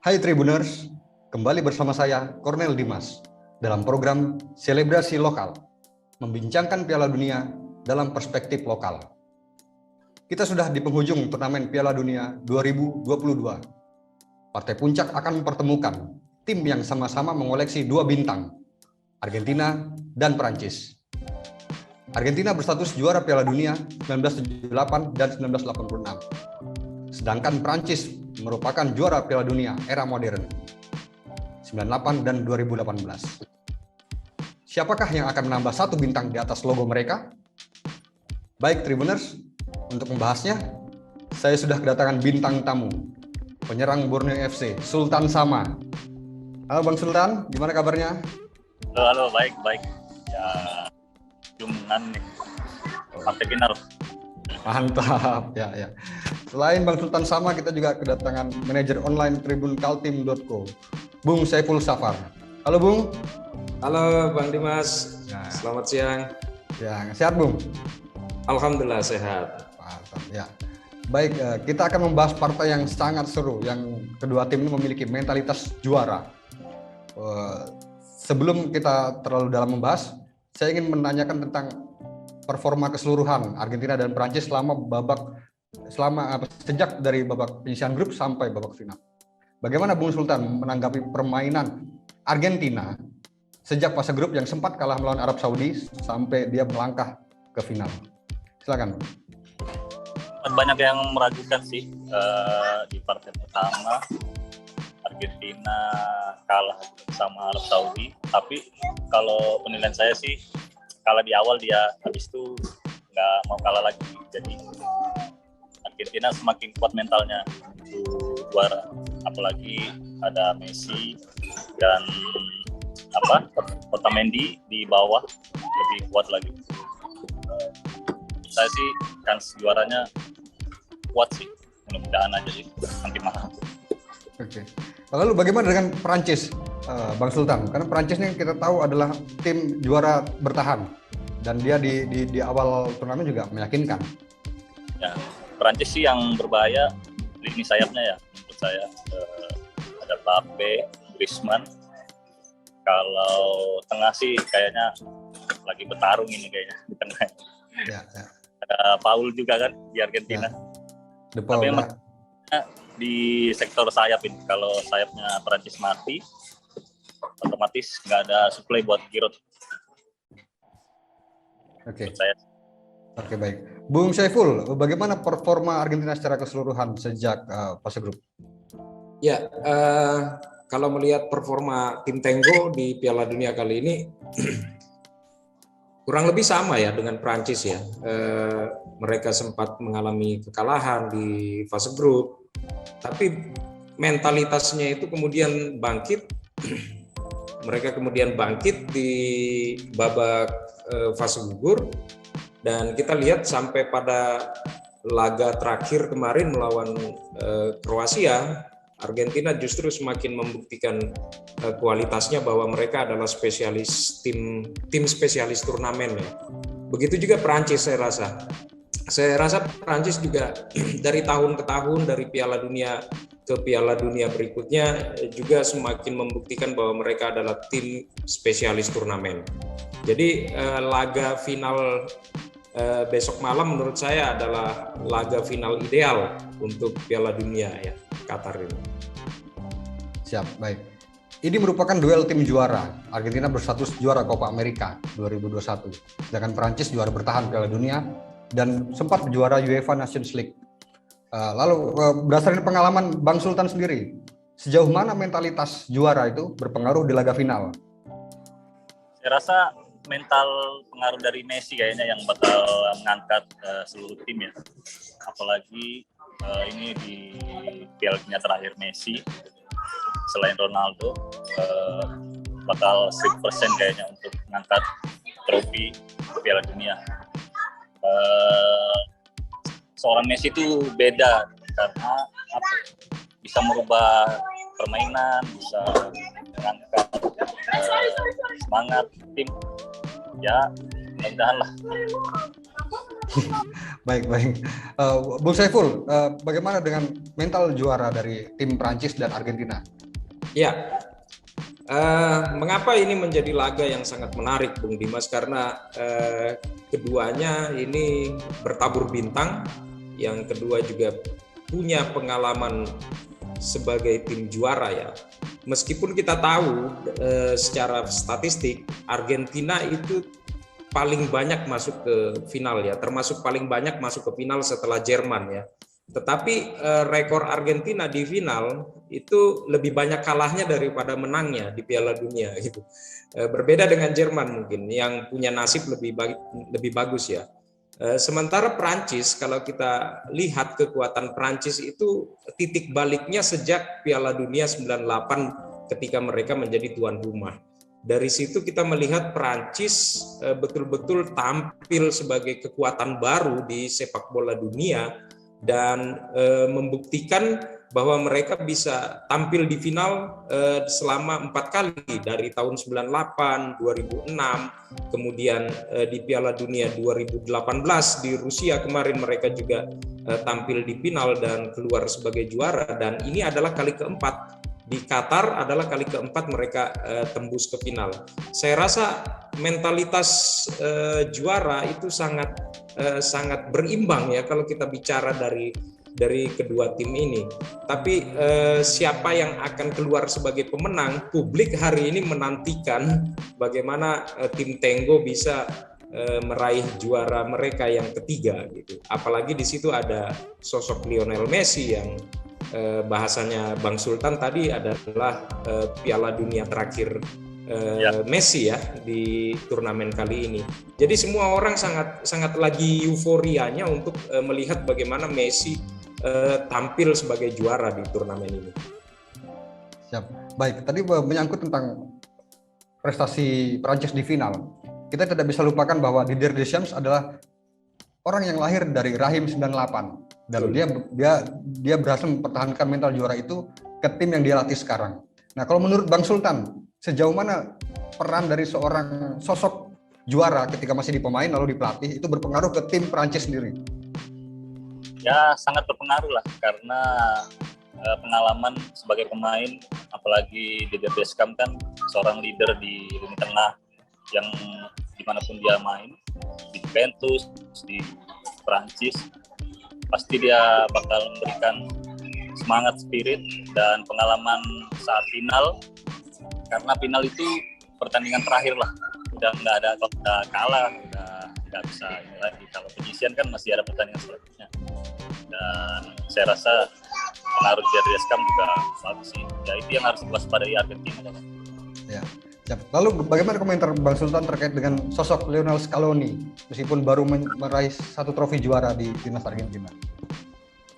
Hai Tribuners, kembali bersama saya Cornel Dimas dalam program Selebrasi Lokal, membincangkan Piala Dunia dalam perspektif lokal. Kita sudah di penghujung turnamen Piala Dunia 2022. Partai puncak akan mempertemukan tim yang sama-sama mengoleksi 2 bintang, Argentina dan Prancis. Argentina berstatus juara Piala Dunia 1978 dan 1986. Sedangkan Prancis merupakan juara Piala Dunia era modern 98 dan 2018. Siapakah yang akan menambah 1 bintang di atas logo mereka? Baik Tribuners, untuk membahasnya, saya sudah kedatangan bintang tamu, penyerang Borneo FC, Sultan Sama. Halo Bang Sultan, gimana kabarnya? Halo, baik. Ya, cuman nih, partai final. Mantap, ya. Selain Bang Sultan Sama, kita juga kedatangan manajer online tribunkaltim.co, Bung Saiful Safar. Halo Bung. Halo Bang Dimas, selamat siang. Ya, sehat Bung? Alhamdulillah sehat. Mantap, ya. Baik, kita akan membahas partai yang sangat seru, yang kedua tim ini memiliki mentalitas juara. Sebelum kita terlalu dalam membahas, saya ingin menanyakan tentang performa keseluruhan Argentina dan Prancis sejak dari babak penyisihan grup sampai babak final. Bagaimana Bung Sultan menanggapi permainan Argentina sejak fase grup yang sempat kalah melawan Arab Saudi sampai dia melangkah ke final? Silakan. Banyak yang meragukan sih di partai pertama Argentina kalah sama Arab Saudi, tapi kalau penilaian saya sih kalah di awal, dia habis itu nggak mau kalah lagi. Jadi Argentina semakin kuat mentalnya untuk juara, apalagi ada Messi dan Otamendi di bawah lebih kuat lagi. Saya sih kans juaranya kuat sih, mudah-mudahan aja sih nanti mahal. Oke. Lalu bagaimana dengan Prancis, Bang Sultan? Karena Prancis ini kita tahu adalah tim juara bertahan dan dia di awal turnamen juga meyakinkan. Ya, Prancis sih yang berbahaya lini sayapnya ya menurut saya. Ada Mbappe, Griezmann. Kalau tengah sih kayaknya lagi bertarung ini kayaknya di tengah. Ya. Ada Paul juga kan di Argentina. Ya. Tapi yang di sektor sayap ini, kalau sayapnya Prancis mati, otomatis nggak ada suplai buat Giroud. Oke. Oke, baik. Bung Saiful, bagaimana performa Argentina secara keseluruhan sejak fase grup? Ya, kalau melihat performa tim Tenggo di Piala Dunia kali ini kurang lebih sama ya dengan Prancis ya. Mereka sempat mengalami kekalahan di fase grup, tapi mentalitasnya itu kemudian bangkit. Mereka kemudian bangkit di babak fase gugur, dan kita lihat sampai pada laga terakhir kemarin melawan Kroasia, Argentina justru semakin membuktikan kualitasnya bahwa mereka adalah spesialis tim spesialis turnamen ya. Begitu juga Prancis saya rasa. Saya rasa Prancis juga dari tahun ke tahun, dari Piala Dunia ke Piala Dunia berikutnya juga semakin membuktikan bahwa mereka adalah tim spesialis turnamen. Jadi laga final besok malam menurut saya adalah laga final ideal untuk Piala Dunia ya, Qatar ini. Siap, baik. Ini merupakan duel tim juara. Argentina berstatus juara Copa America 2021, sedangkan Prancis juara bertahan Piala Dunia dan sempat juara UEFA Nations League. Lalu berdasarkan pengalaman Bang Sultan sendiri, sejauh mana mentalitas juara itu berpengaruh di laga final? Saya rasa mental pengaruh dari Messi kayaknya yang bakal mengangkat seluruh tim ya. Apalagi ini di Piala Dunia terakhir Messi, selain Ronaldo, bakal 100% kayaknya untuk mengangkat trofi Piala Dunia. Seorang Messi itu beda karena bisa merubah permainan, bisa mengangkat semangat tim. Ya, mudah-mudahan lah. Baik, baik. Bung Saiful, bagaimana dengan mental juara dari tim Prancis dan Argentina? Ya, mengapa ini menjadi laga yang sangat menarik, Bung Dimas? Karena keduanya ini bertabur bintang, yang kedua juga punya pengalaman sebagai tim juara ya. Meskipun kita tahu secara statistik Argentina itu paling banyak masuk ke final ya, termasuk paling banyak masuk ke final setelah Jerman ya. Tetapi rekor Argentina di final itu lebih banyak kalahnya daripada menangnya di Piala Dunia gitu. Berbeda dengan Jerman mungkin yang punya nasib lebih bagus ya. Sementara Prancis, kalau kita lihat kekuatan Prancis itu titik baliknya sejak Piala Dunia 98 ketika mereka menjadi tuan rumah. Dari situ kita melihat Prancis betul-betul tampil sebagai kekuatan baru di sepak bola dunia dan membuktikan bahwa mereka bisa tampil di final selama 4 kali dari tahun 98, 2006, kemudian di Piala Dunia 2018 di Rusia kemarin mereka juga tampil di final dan keluar sebagai juara, dan ini adalah kali keempat. Di Qatar adalah kali keempat mereka tembus ke final. Saya rasa mentalitas juara itu sangat berimbang ya kalau kita bicara dari kedua tim ini. Tapi siapa yang akan keluar sebagai pemenang, publik hari ini menantikan bagaimana tim Tenggo bisa meraih juara mereka yang ketiga gitu. Apalagi di situ ada sosok Lionel Messi yang bahasanya Bang Sultan tadi adalah Piala Dunia terakhir Messi ya di turnamen kali ini. Jadi semua orang sangat lagi euforianya untuk melihat bagaimana Messi tampil sebagai juara di turnamen ini. Siap. Baik, tadi menyangkut tentang prestasi Prancis di final. Kita tidak bisa lupakan bahwa Didier Deschamps adalah orang yang lahir dari rahim 98. Dan dia berhasil mempertahankan mental juara itu ke tim yang dia latih sekarang. Nah, kalau menurut Bang Sultan, sejauh mana peran dari seorang sosok juara ketika masih di pemain lalu di pelatih itu berpengaruh ke tim Prancis sendiri? Ya, sangat berpengaruh lah, karena pengalaman sebagai pemain, apalagi Didier Deschamps kan seorang leader di lini tengah yang dimanapun dia main, di Juventus, di Prancis, pasti dia bakal memberikan semangat, spirit, dan pengalaman saat final, karena final itu pertandingan terakhir lah, udah nggak ada, kalau udah kalah udah nggak bisa ini lagi. Kalau penyisian kan masih ada pertandingan selanjutnya, dan saya rasa pengaruh dari Deschamps juga bagus sih. Ya, itu yang harus diwaspadai Argentina. Ya. Lalu bagaimana komentar Bang Sultan terkait dengan sosok Lionel Scaloni meskipun baru meraih 1 trofi juara di timnas Argentina?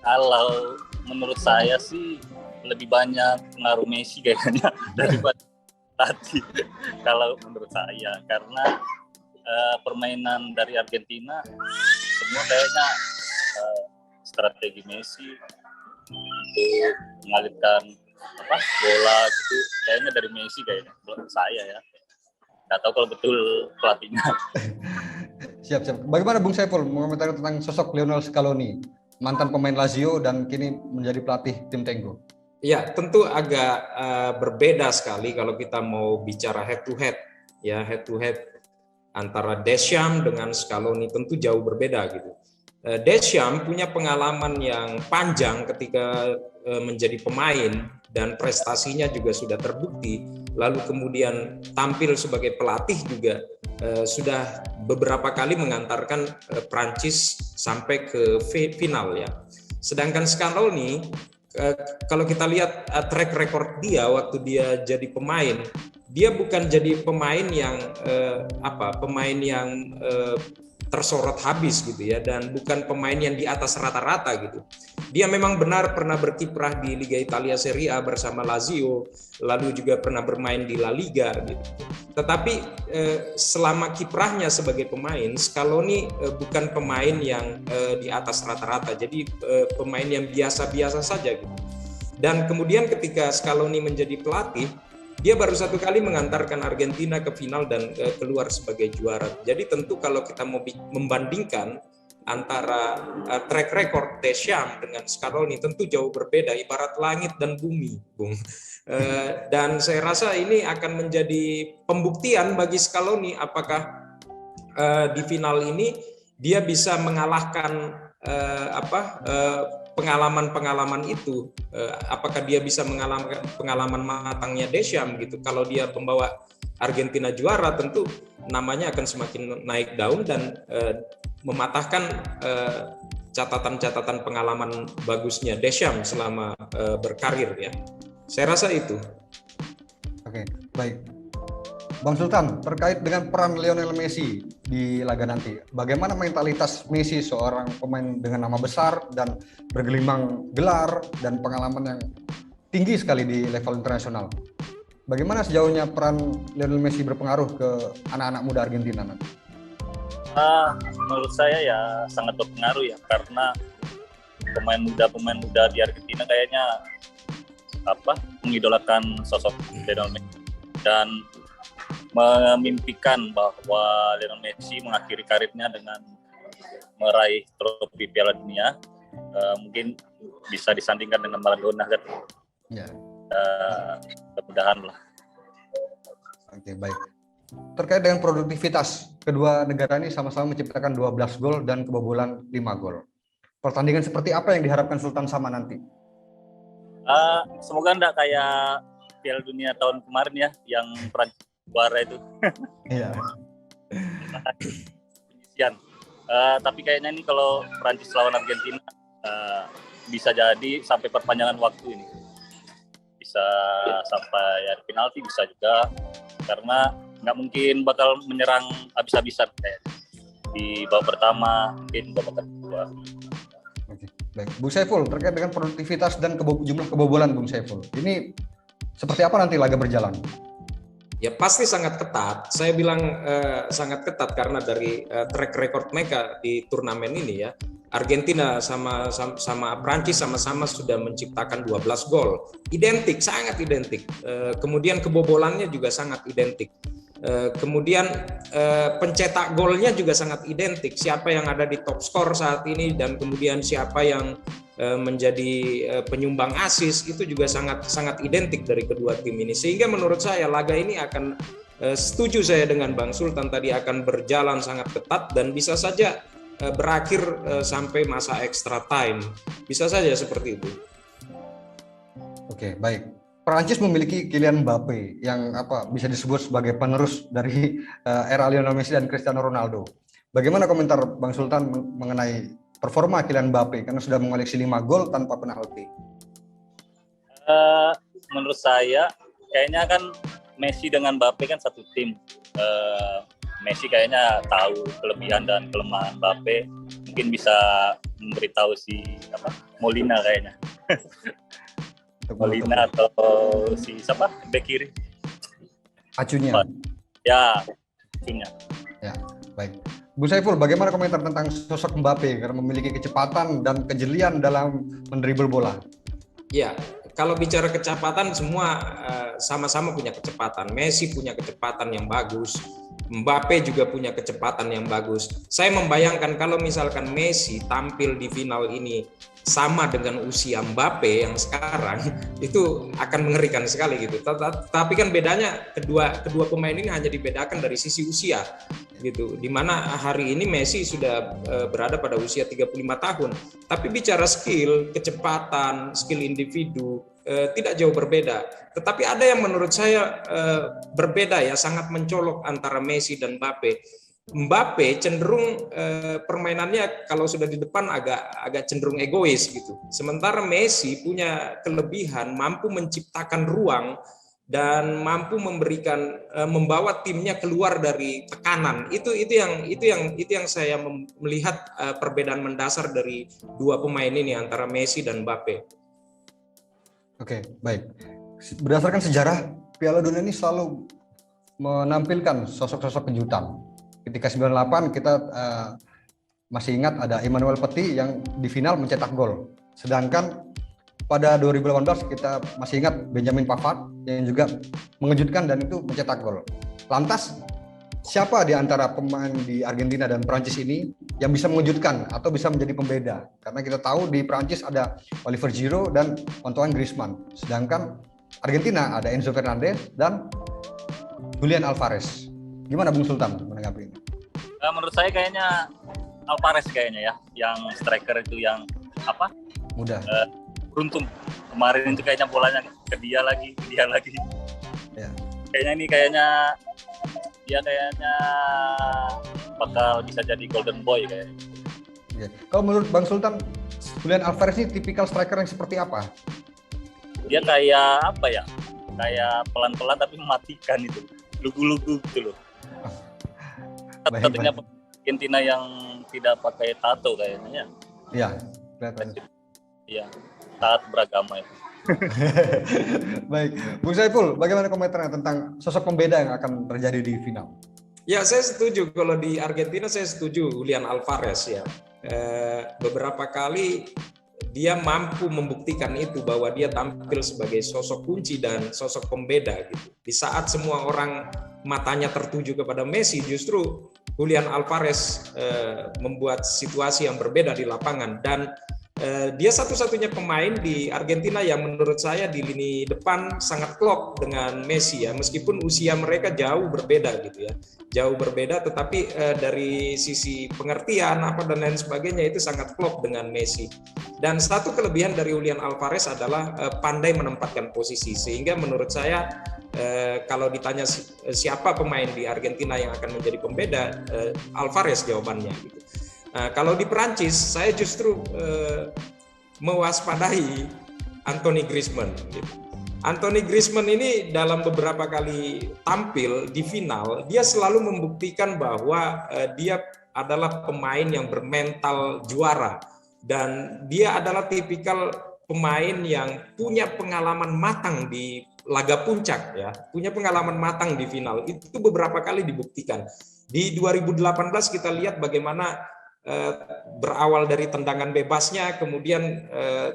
Kalau menurut saya sih lebih banyak pengaruh Messi kayaknya daripada tadi. Kalau menurut saya, karena permainan dari Argentina semua kayaknya strategi Messi untuk mengalirkan bola gitu, kayaknya dari Messi kayaknya, menurut saya ya. Nggak tahu kalau betul pelatihnya. Siap. Bagaimana Bung Saiful mengomentari tentang sosok Lionel Scaloni, mantan pemain Lazio dan kini menjadi pelatih tim Tenggo? Ya, tentu agak berbeda sekali kalau kita mau bicara head to head ya, head to head antara Deschamps dengan Scaloni tentu jauh berbeda gitu. Deschamps punya pengalaman yang panjang ketika menjadi pemain dan prestasinya juga sudah terbukti. Lalu kemudian tampil sebagai pelatih juga sudah beberapa kali mengantarkan Prancis sampai ke final ya. Sedangkan Scaloni, kalau kita lihat track record dia waktu dia jadi pemain, dia bukan jadi pemain yang tersorot habis gitu ya, dan bukan pemain yang di atas rata-rata gitu. Dia memang benar pernah berkiprah di Liga Italia Serie A bersama Lazio, lalu juga pernah bermain di La Liga gitu. Tetapi selama kiprahnya sebagai pemain, Scaloni bukan pemain yang di atas rata-rata, jadi pemain yang biasa-biasa saja gitu. Dan kemudian ketika Scaloni menjadi pelatih, dia baru 1 kali mengantarkan Argentina ke final dan keluar sebagai juara. Jadi tentu kalau kita mau membandingkan antara track record Deschamps dengan Scaloni tentu jauh berbeda, ibarat langit dan bumi, Bung. Dan saya rasa ini akan menjadi pembuktian bagi Scaloni apakah di final ini dia bisa mengalahkan pengalaman-pengalaman itu, apakah dia bisa mengalahkan pengalaman matangnya Deschamps gitu. Kalau dia pembawa Argentina juara, tentu namanya akan semakin naik daun dan mematahkan catatan-catatan pengalaman bagusnya Deschamps selama berkarir ya. Saya rasa itu. Oke, baik. Bang Sultan, terkait dengan peran Lionel Messi di laga nanti, bagaimana mentalitas Messi, seorang pemain dengan nama besar dan bergelimang gelar dan pengalaman yang tinggi sekali di level internasional? Bagaimana sejauhnya peran Lionel Messi berpengaruh ke anak-anak muda Argentina nanti? Menurut saya ya sangat berpengaruh ya, karena pemain muda di Argentina kayaknya mengidolakan sosok Lionel Messi dan memimpikan bahwa Lionel Messi mengakhiri karirnya dengan meraih trofi Piala Dunia. Mungkin bisa disandingkan dengan Maradona kan. Ya. Mudah-mudahan lah. Oke, baik. Terkait dengan produktivitas, kedua negara ini sama-sama menciptakan 12 gol dan kebobolan 5 gol. Pertandingan seperti apa yang diharapkan Sultan sama nanti? Semoga enggak kayak Piala Dunia tahun kemarin ya, yang Prancis juara itu. Iya. Tapi kayaknya ini kalau Prancis lawan Argentina bisa jadi sampai perpanjangan waktu ini. Bisa sampai penalti, bisa juga, karena nggak mungkin bakal menyerang habis-habisan kayak di babak pertama, mungkin babak kedua. Oke, baik. Bung Saiful, terkait dengan produktivitas dan jumlah kebobolan, Bung Saiful, ini seperti apa nanti laga berjalan? Ya pasti sangat ketat. Saya bilang sangat ketat karena dari track record mereka di turnamen ini ya. Argentina sama Prancis sama-sama sudah menciptakan 12 gol. Identik, sangat identik. Kemudian kebobolannya juga sangat identik. Kemudian pencetak golnya juga sangat identik. Siapa yang ada di top skor saat ini dan kemudian siapa yang menjadi penyumbang assist itu juga sangat identik dari kedua tim ini. Sehingga menurut saya laga ini akan setuju saya dengan Bang Sultan tadi, akan berjalan sangat ketat dan bisa saja berakhir sampai masa extra time. Bisa saja seperti itu. Oke, baik. Perancis memiliki Kylian Mbappe yang bisa disebut sebagai penerus dari era Lionel Messi dan Cristiano Ronaldo. Bagaimana komentar Bang Sultan mengenai performa Kylian Mbappe karena sudah mengoleksi 5 gol tanpa penalti? Menurut saya kayaknya kan Messi dengan Mbappe kan satu tim. Messi kayaknya tahu kelebihan dan kelemahan Mbappe, mungkin bisa memberitahu si Molina kayaknya. Molina atau si siapa? Bek kiri. Acunya. Ya, acunya. Ya, baik. Bu Saiful, bagaimana komentar tentang sosok Mbappe karena memiliki kecepatan dan kejelian dalam mendribel bola? Ya, kalau bicara kecepatan semua sama-sama punya kecepatan. Messi punya kecepatan yang bagus. Mbappe juga punya kecepatan yang bagus. Saya membayangkan kalau misalkan Messi tampil di final ini sama dengan usia Mbappe yang sekarang, itu akan mengerikan sekali gitu. Tapi kan bedanya kedua pemain ini hanya dibedakan dari sisi usia gitu. Dimana hari ini Messi sudah berada pada usia 35 tahun. Tapi bicara skill, kecepatan, skill individu tidak jauh berbeda. Tetapi ada yang menurut saya berbeda ya, sangat mencolok antara Messi dan Mbappe. Mbappe cenderung permainannya kalau sudah di depan agak cenderung egois gitu. Sementara Messi punya kelebihan mampu menciptakan ruang dan mampu memberikan membawa timnya keluar dari tekanan. Itu yang saya melihat perbedaan mendasar dari dua pemain ini antara Messi dan Mbappe. Oke, baik. Berdasarkan sejarah, Piala Dunia ini selalu menampilkan sosok-sosok kejutan. Ketika 98 kita masih ingat ada Emmanuel Petit yang di final mencetak gol. Sedangkan pada 2018 kita masih ingat Benjamin Pavard yang juga mengejutkan dan itu mencetak gol. Lantas siapa di antara pemain di Argentina dan Prancis ini yang bisa mengejutkan atau bisa menjadi pembeda? Karena kita tahu di Prancis ada Oliver Giroud dan Antoine Griezmann. Sedangkan Argentina ada Enzo Fernandez dan Julian Alvarez. Gimana Bung Sultan menanggapi ini? Menurut saya kayaknya Alvarez kayaknya ya, yang striker itu yang Mudah. Beruntung. Kemarin itu kayaknya bolanya ke dia lagi. Ya. Kayaknya dia kayaknya bakal bisa jadi golden boy kayaknya. Ya. Kalau menurut Bang Sultan, Julian Alvarez ini tipikal striker yang seperti apa? Dia kayak apa ya? Kayak pelan-pelan tapi mematikan itu. Lugu-lugu gitu loh. Satunya Argentina yang tidak pakai tato kayaknya. Iya, kelihatan. Iya, taat beragama itu. Baik, Bung Saiful, bagaimana komentarnya tentang sosok pembeda yang akan terjadi di final? Ya, saya setuju. Kalau di Argentina saya setuju Julian Alvarez ya. Beberapa kali dia mampu membuktikan itu bahwa dia tampil sebagai sosok kunci dan sosok pembeda gitu. Di saat semua orang matanya tertuju kepada Messi, justru Julian Alvarez membuat situasi yang berbeda di lapangan dan dia satu-satunya pemain di Argentina yang menurut saya di lini depan sangat klop dengan Messi ya, meskipun usia mereka jauh berbeda gitu ya, jauh berbeda, tetapi dari sisi pengertian dan lain sebagainya itu sangat klop dengan Messi. Dan satu kelebihan dari Julian Alvarez adalah pandai menempatkan posisi, sehingga menurut saya kalau ditanya siapa pemain di Argentina yang akan menjadi pembeda, Alvarez jawabannya gitu. Nah, kalau di Prancis saya justru mewaspadai Antoine Griezmann gitu. Antoine Griezmann ini dalam beberapa kali tampil di final, dia selalu membuktikan bahwa dia adalah pemain yang bermental juara dan dia adalah tipikal pemain yang punya pengalaman matang di laga puncak ya, punya pengalaman matang di final. Itu beberapa kali dibuktikan. Di 2018 kita lihat bagaimana berawal dari tendangan bebasnya, kemudian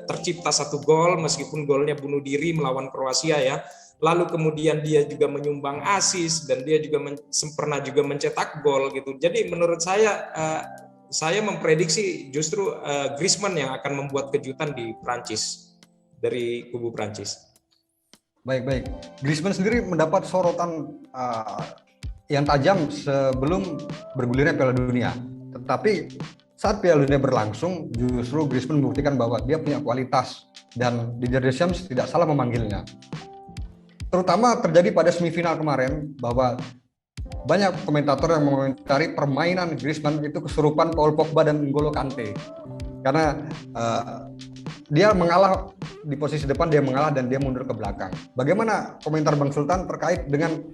tercipta satu gol meskipun golnya bunuh diri melawan Kroasia ya. Lalu kemudian dia juga menyumbang assist dan dia juga pernah juga mencetak gol gitu. Jadi menurut saya memprediksi justru Griezmann yang akan membuat kejutan di Prancis dari kubu Prancis. Baik. Griezmann sendiri mendapat sorotan yang tajam sebelum bergulirnya Piala Dunia. Tetapi saat Piala Dunia berlangsung, justru Griezmann membuktikan bahwa dia punya kualitas dan Didier Deschamps tidak salah memanggilnya. Terutama terjadi pada semifinal kemarin bahwa banyak komentator yang mengomentari permainan Griezmann itu kesurupan Paul Pogba dan N'Golo Kante. Karena dia mengalah di posisi depan, dia mengalah dan dia mundur ke belakang. Bagaimana komentar Bang Sultan terkait dengan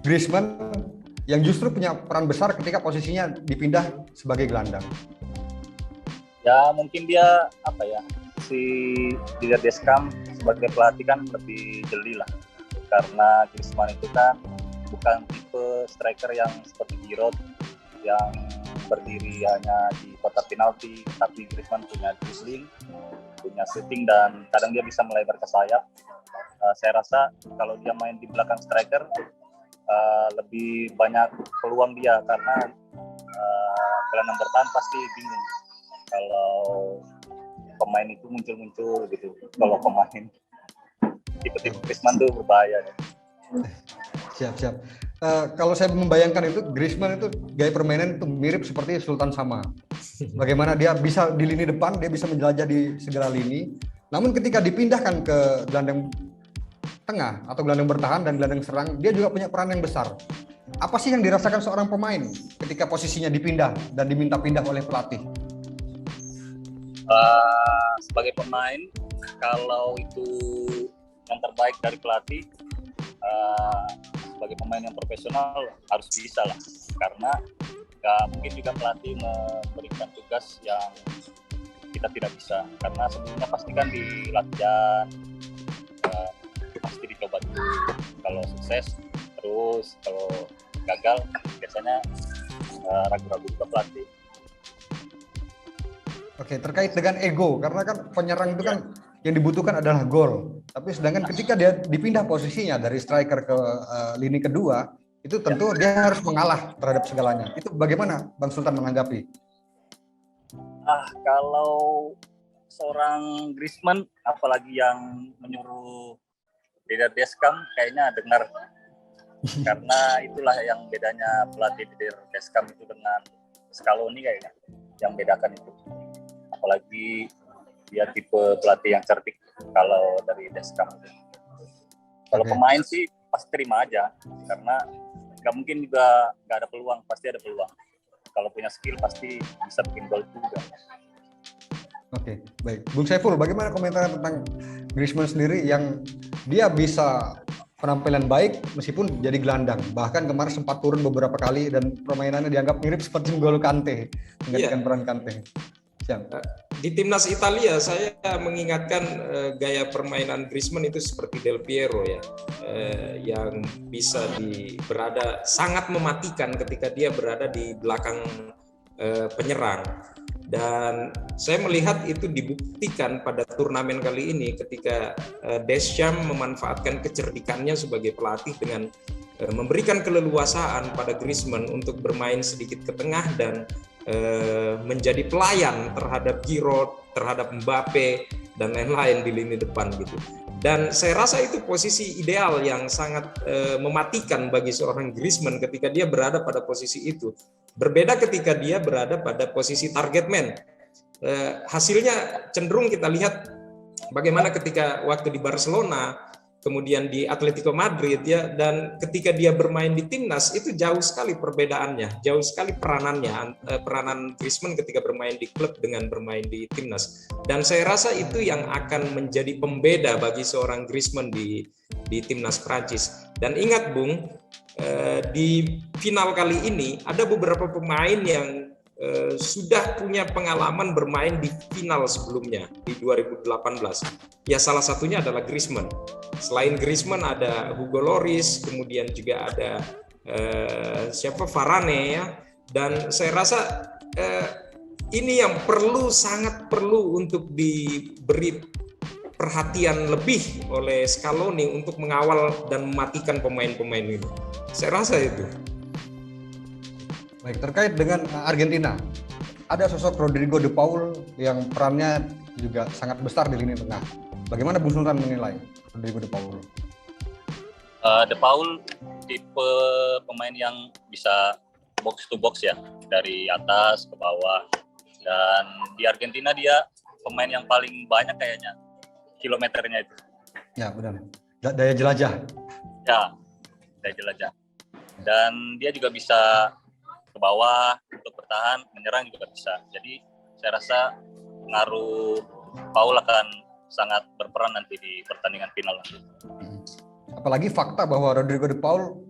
Griezmann yang justru punya peran besar ketika posisinya dipindah sebagai gelandang? Ya mungkin dia si Didier Deschamps sebagai pelatih kan lebih jeli lah, karena Griezmann itu kan bukan tipe striker yang seperti Giroud yang berdiri hanya di kotak penalti, tapi Griezmann punya dribbling, punya shooting dan kadang dia bisa melebar ke sayap. Saya rasa kalau dia main di belakang striker lebih banyak peluang dia, karena gelandang bertahan pasti bingung kalau pemain itu muncul gitu. Kalau pemain tipe-tipe Griezmann tuh berbahaya. Siap. Kalau saya membayangkan itu Griezmann itu gaya permainan itu mirip seperti Sultan Sama. Bagaimana dia bisa di lini depan, dia bisa menjelajah di segala lini. Namun ketika dipindahkan ke gelandang tengah atau gelandang bertahan dan gelandang serang, dia juga punya peran yang besar. Apa sih yang dirasakan seorang pemain ketika posisinya dipindah dan diminta pindah oleh pelatih? Sebagai pemain, kalau itu yang terbaik dari pelatih, sebagai pemain yang profesional harus bisa lah, karena nggak mungkin juga pelatih memberikan tugas yang kita tidak bisa, karena sebelumnya pasti kan di latihan pasti dicoba dulu, kalau sukses terus, kalau gagal biasanya ragu-ragu ke pelatih. Oke, terkait dengan ego, karena kan penyerang itu kan yang dibutuhkan adalah gol. Tapi sedangkan ketika dia dipindah posisinya dari striker ke lini kedua, itu tentu dia harus mengalah terhadap segalanya. Itu bagaimana Bang Sultan menanggapi? Kalau seorang Griezmann, apalagi yang menyuruh Didier Deschamps, kayaknya dengar. Karena itulah yang bedanya pelatih Didier Deschamps itu dengan Scaloni kayaknya, yang bedakan itu. Apalagi dia tipe pelatih yang cerdik kalau dari Deschamps. Kalau pemain sih pasti terima aja, karena nggak mungkin juga nggak ada peluang, pasti ada peluang. Kalau punya skill pasti bisa bikin gol juga. Oke, baik. Bung Saiful, bagaimana komentar tentang Griezmann sendiri yang dia bisa penampilan baik meskipun jadi gelandang. Bahkan kemarin sempat turun beberapa kali dan permainannya dianggap mirip seperti N'Golo Kante, menggantikan peran Kante. Siap. Di timnas Italia saya mengingatkan gaya permainan Griezmann itu seperti Del Piero ya, yang bisa berada sangat mematikan ketika dia berada di belakang penyerang. Dan saya melihat itu dibuktikan pada turnamen kali ini ketika Deschamps memanfaatkan kecerdikannya sebagai pelatih dengan memberikan keleluasaan pada Griezmann untuk bermain sedikit ke tengah dan menjadi pelayan terhadap Giroud, terhadap Mbappe dan lain-lain di lini depan gitu. Dan saya rasa itu posisi ideal yang sangat mematikan bagi seorang Griezmann ketika dia berada pada posisi itu. Berbeda ketika dia berada pada posisi target man. Hasilnya cenderung kita lihat bagaimana ketika waktu di Barcelona, kemudian di Atletico Madrid ya, dan ketika dia bermain di timnas itu jauh sekali perbedaannya, jauh sekali peranannya, peranan Griezmann ketika bermain di klub dengan bermain di timnas. Dan saya rasa itu yang akan menjadi pembeda bagi seorang Griezmann di timnas Prancis. Dan ingat Bung, di final kali ini ada beberapa pemain yang sudah punya pengalaman bermain di final sebelumnya di 2018. Ya salah satunya adalah Griezmann. Selain Griezmann ada Hugo Lloris, kemudian juga ada Varane ya. Dan saya rasa ini yang sangat perlu untuk diberi perhatian lebih oleh Scaloni untuk mengawal dan mematikan pemain-pemain ini. Saya rasa itu. Baik, terkait dengan Argentina, ada sosok Rodrigo De Paul yang perannya juga sangat besar di lini tengah. Bagaimana Bung Sultan menilai Rodrigo De Paul? De Paul tipe pemain yang bisa box to box ya, dari atas ke bawah. Dan di Argentina dia pemain yang paling banyak kayaknya kilometernya itu. Ya benar. Daya jelajah. Ya, daya jelajah. Dan dia juga bisa ke bawah untuk bertahan, menyerang juga bisa. Jadi saya rasa pengaruh Paul akan sangat berperan nanti di pertandingan final nanti. Apalagi fakta bahwa Rodrigo De Paul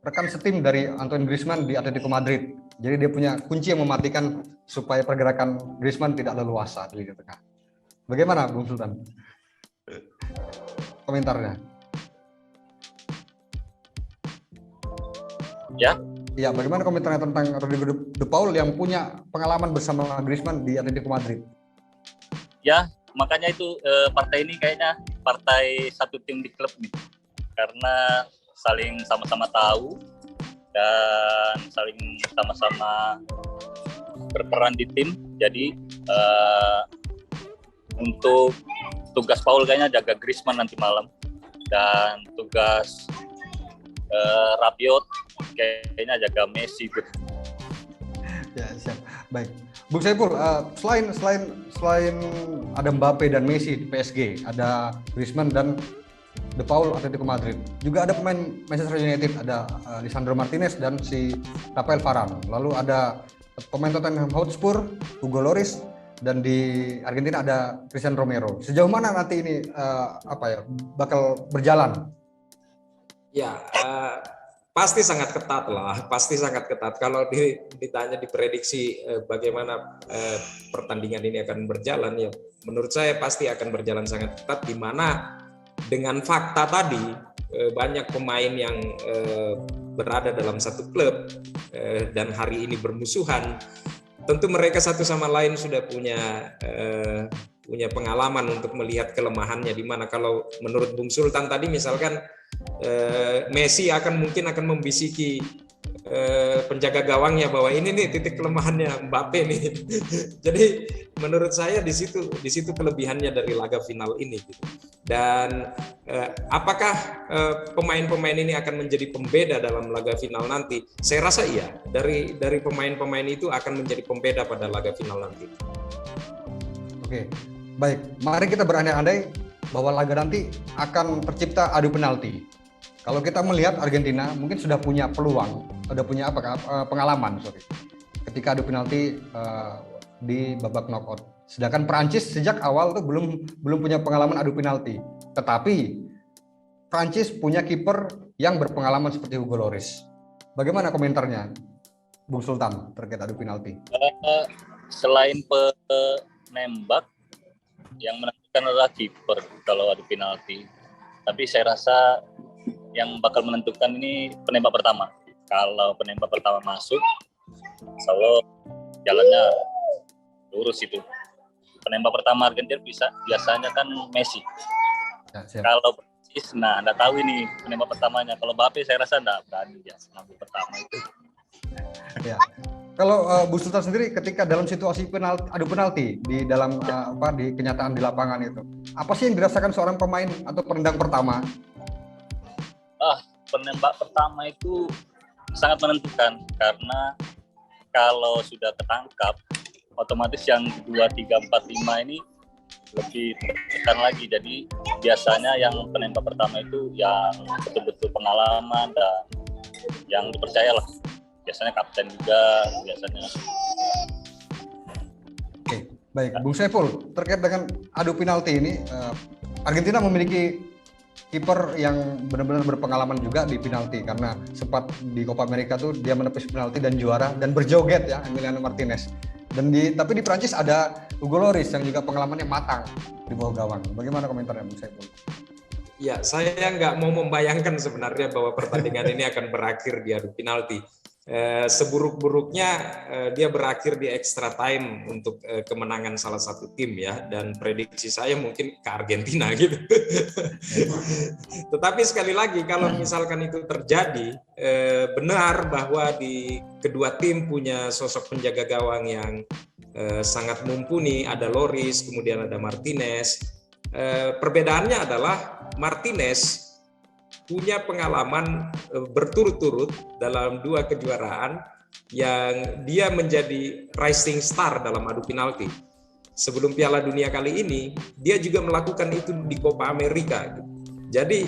rekan setim dari Antoine Griezmann di Atletico Madrid. Jadi dia punya kunci yang mematikan supaya pergerakan Griezmann tidak leluasa di lini tengah. Bagaimana Bung Sultan? Komentarnya. Ya. Ya, bagaimana komentarnya tentang Rodrigo De Paul yang punya pengalaman bersama Griezmann di Atletico Madrid? Ya, makanya itu partai ini kayaknya partai satu tim di klub nih. Karena saling sama-sama tahu dan saling sama-sama berperan di tim. Jadi untuk tugas Paul kayaknya jaga Griezmann nanti malam, dan tugas Rabiot kayaknya jaga Messi gitu. Ya, siap. Baik. Bung Saiful, selain ada Mbappe dan Messi di PSG, ada Griezmann dan De Paul Atletico Madrid. Juga ada pemain Manchester United, ada Lisandro Martinez dan si Rafael Varane. Lalu ada pemain Tottenham Hotspur, Hugo Lloris, dan di Argentina ada Christian Romero. Sejauh mana nanti ini bakal berjalan? Ya, pasti sangat ketat lah, pasti sangat ketat. Kalau ditanya diprediksi bagaimana pertandingan ini akan berjalan, ya menurut saya pasti akan berjalan sangat ketat, di mana dengan fakta tadi banyak pemain yang berada dalam satu klub dan hari ini bermusuhan. Tentu mereka satu sama lain sudah punya pengalaman untuk melihat kelemahannya di mana. Kalau menurut Bung Sultan tadi misalkan Messi mungkin akan membisiki penjaga gawangnya bahwa ini nih titik kelemahannya Mbappe nih. Jadi menurut saya di situ kelebihannya dari laga final ini gitu. Dan apakah pemain-pemain ini akan menjadi pembeda dalam laga final nanti? Saya rasa iya. Dari pemain-pemain itu akan menjadi pembeda pada laga final nanti. Oke, baik. Mari kita berandai-andai bahwa laga nanti akan tercipta adu penalti. Kalau kita melihat Argentina mungkin sudah punya peluang, sudah punya pengalaman ketika adu penalti di babak knockout. Sedangkan Prancis sejak awal tuh belum punya pengalaman adu penalti. Tetapi Prancis punya kiper yang berpengalaman seperti Hugo Lloris. Bagaimana komentarnya, Bung Sultan, terkait adu penalti? Selain penembak, yang menentukan adalah kiper kalau adu penalti. Tapi saya rasa yang bakal menentukan ini penembak pertama. Kalau penembak pertama masuk, selalu jalannya lurus itu. Penembak pertama Argentina biasanya kan Messi. Ya, kalau Prancis, nggak tahu ini penembak pertamanya. Kalau Mbappe saya rasa nggak berani ya penembak pertama itu. Ya. Kalau Bu Sultan sendiri ketika dalam situasi adu penalti di dalam di kenyataan di lapangan itu, apa sih yang dirasakan seorang pemain atau penendang pertama? Penembak pertama itu sangat menentukan karena kalau sudah ketangkap otomatis yang 2, 3, 4, 5 ini lebih tertekan lagi. Jadi biasanya yang penembak pertama itu yang betul-betul pengalaman dan yang dipercaya lah. Biasanya kapten juga biasanya. Oke, baik. Bung Saiful, terkait dengan adu penalti ini, Argentina memiliki kiper yang benar-benar berpengalaman juga di penalti karena sempat di Copa America tuh dia menepis penalti dan juara dan berjoget ya, Emiliano Martinez. Tapi di Prancis ada Hugo Lloris yang juga pengalamannya matang di bawah gawang. Bagaimana komentarnya, Bung Saiful? Ya, saya nggak mau membayangkan sebenarnya bahwa pertandingan ini akan berakhir di adu penalti. Seburuk-buruknya dia berakhir di extra time untuk kemenangan salah satu tim ya, dan prediksi saya mungkin ke Argentina gitu. Tetapi sekali lagi kalau misalkan itu terjadi, benar bahwa di kedua tim punya sosok penjaga gawang yang sangat mumpuni, ada Lloris, kemudian ada Martinez. Perbedaannya adalah Martinez punya pengalaman berturut-turut dalam 2 kejuaraan yang dia menjadi rising star dalam adu penalti. Sebelum Piala Dunia kali ini, dia juga melakukan itu di Copa America. Jadi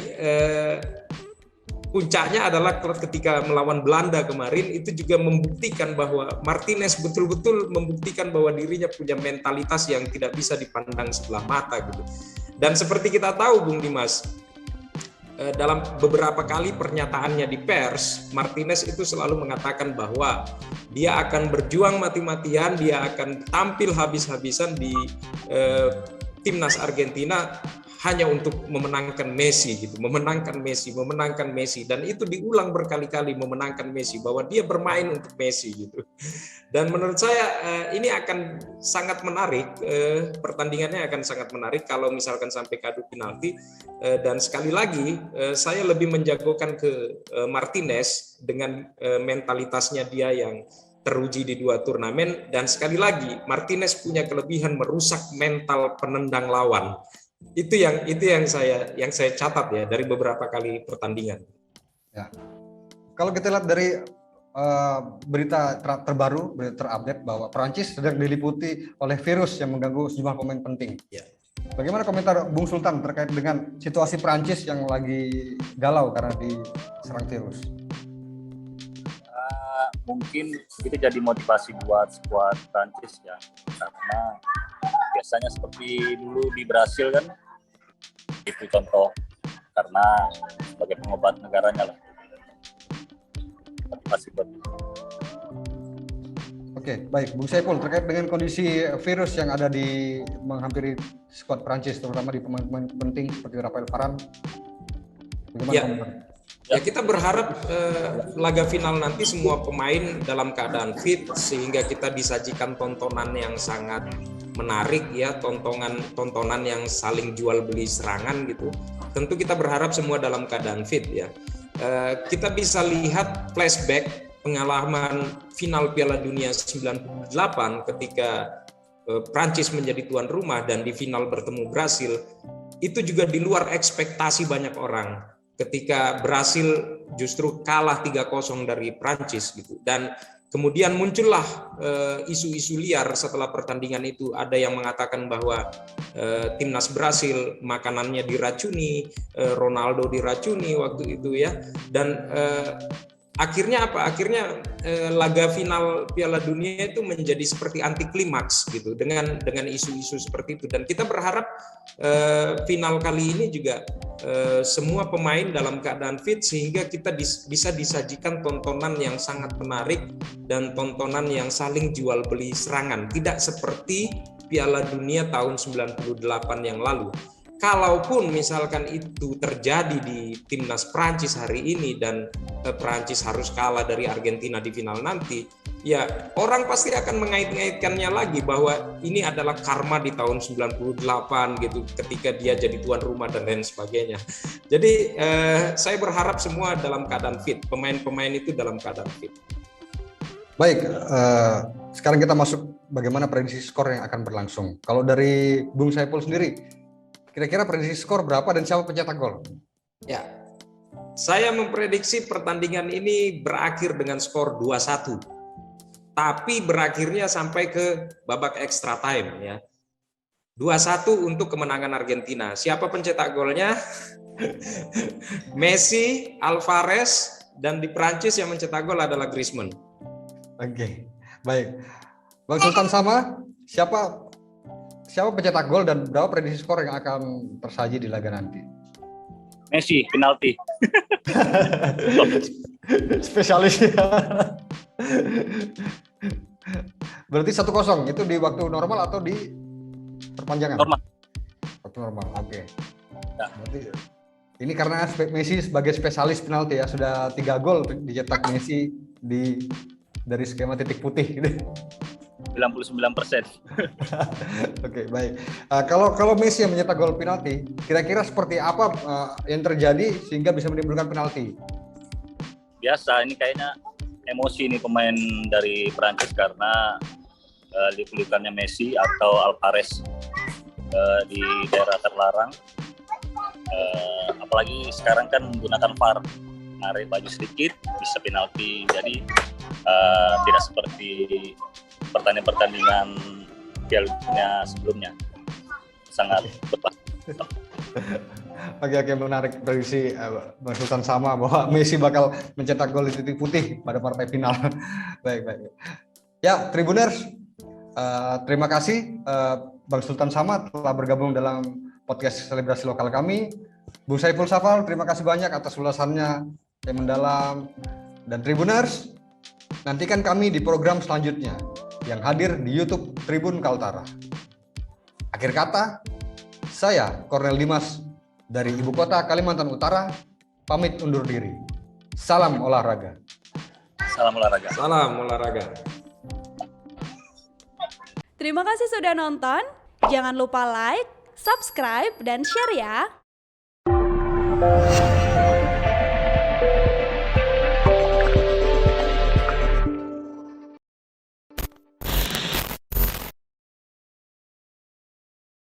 puncaknya adalah ketika melawan Belanda kemarin, itu juga membuktikan bahwa Martinez betul-betul membuktikan bahwa dirinya punya mentalitas yang tidak bisa dipandang sebelah mata gitu. Dan seperti kita tahu, Bung Dimas, dalam beberapa kali pernyataannya di pers, Martinez itu selalu mengatakan bahwa dia akan berjuang mati-matian, dia akan tampil habis-habisan di timnas Argentina hanya untuk memenangkan Messi gitu, memenangkan Messi, dan itu diulang berkali-kali, memenangkan Messi, bahwa dia bermain untuk Messi gitu. Dan menurut saya ini akan sangat menarik, pertandingannya akan sangat menarik kalau misalkan sampai ke adu penalti. Dan sekali lagi saya lebih menjagokan ke Martinez dengan mentalitasnya dia yang teruji di 2 turnamen, dan sekali lagi Martinez punya kelebihan merusak mental penendang lawan. Itu yang saya catat ya dari beberapa kali pertandingan. Ya. Kalau kita lihat dari berita terbaru, berita terupdate bahwa Prancis sedang diliputi oleh virus yang mengganggu sejumlah pemain penting. Ya. Bagaimana komentar Bung Sultan terkait dengan situasi Prancis yang lagi galau karena diserang virus? Mungkin itu jadi motivasi buat skuad Prancis ya, karena biasanya seperti dulu di Brasil kan, itu contoh, karena sebagai pengobat negaranya lah. Motivasi buat. Oke, baik, Bung Saiful, terkait dengan kondisi virus yang ada di menghampiri skuad Prancis, terutama di pemain-pemain penting seperti Raphael Varane, bagaimana komentarnya? Ya, kita berharap laga final nanti semua pemain dalam keadaan fit sehingga kita disajikan tontonan yang sangat menarik ya, tontonan yang saling jual beli serangan gitu. tentu kita berharap semua dalam keadaan fit ya. Kita bisa lihat flashback pengalaman final Piala Dunia 98 ketika Prancis menjadi tuan rumah dan di final bertemu Brasil. Itu juga di luar ekspektasi banyak orang ketika Brasil justru kalah 3-0 dari Prancis gitu. Dan kemudian muncullah isu-isu liar setelah pertandingan itu. Ada yang mengatakan bahwa timnas Brasil makanannya diracuni, Ronaldo diracuni waktu itu ya. Dan akhirnya apa? Akhirnya laga final Piala Dunia itu menjadi seperti anti klimaks gitu dengan isu-isu seperti itu. Dan kita berharap final kali ini juga semua pemain dalam keadaan fit sehingga kita bisa disajikan tontonan yang sangat menarik dan tontonan yang saling jual beli serangan. Tidak seperti Piala Dunia tahun 98 yang lalu. Kalaupun misalkan itu terjadi di timnas Prancis hari ini dan Prancis harus kalah dari Argentina di final nanti, ya orang pasti akan mengait-ngaitkannya lagi bahwa ini adalah karma di tahun 98 gitu ketika dia jadi tuan rumah dan lain sebagainya. Jadi saya berharap semua dalam keadaan fit, pemain-pemain itu dalam keadaan fit. Baik, sekarang kita masuk bagaimana prediksi skor yang akan berlangsung. Kalau dari Bung Saiful sendiri, kira-kira prediksi skor berapa dan siapa pencetak gol? Ya, saya memprediksi pertandingan ini berakhir dengan skor 2-1. Tapi berakhirnya sampai ke babak extra time ya. 2-1 untuk kemenangan Argentina. Siapa pencetak golnya? Messi, Alvarez, dan di Prancis yang mencetak gol adalah Griezmann. Oke, baik. Bang Sultan sama, siapa pencetak gol dan berapa prediksi skor yang akan tersaji di laga nanti? Messi, penalti. Spesialisnya. Berarti 1-0 itu di waktu normal atau di perpanjangan? Normal. Waktu normal, oke. Ya. Berarti ini karena Messi sebagai spesialis penalti ya, sudah 3 gol dicetak Messi dari skema titik putih. 99%. Oke, baik. Kalau Messi yang mencetak gol penalti, kira-kira seperti apa yang terjadi sehingga bisa menimbulkan penalti? Biasa, ini kayaknya emosi nih pemain dari Prancis karena lipulikannya Messi atau Alvarez di daerah terlarang. Apalagi sekarang kan menggunakan VAR, narik baju sedikit bisa penalti. Jadi tidak seperti pertandingan Piala Dunia sebelumnya, sangat tepat. Oke, menarik prediksi Bang Sultan sama bahwa Messi bakal mencetak gol di titik putih pada partai final. Baik. Ya, Tribuners, terima kasih Bang Sultan sama telah bergabung dalam podcast selebrasi lokal kami. Bung Saiful Safal, terima kasih banyak atas ulasannya yang mendalam. Dan Tribuners, nantikan kami di program selanjutnya yang hadir di YouTube Tribun Kaltara. Akhir kata, saya Kornel Dimas dari Ibu Kota Kalimantan Utara pamit undur diri. Salam olahraga. Salam olahraga. Salam olahraga. Terima kasih sudah nonton. Jangan lupa like, subscribe, dan share ya.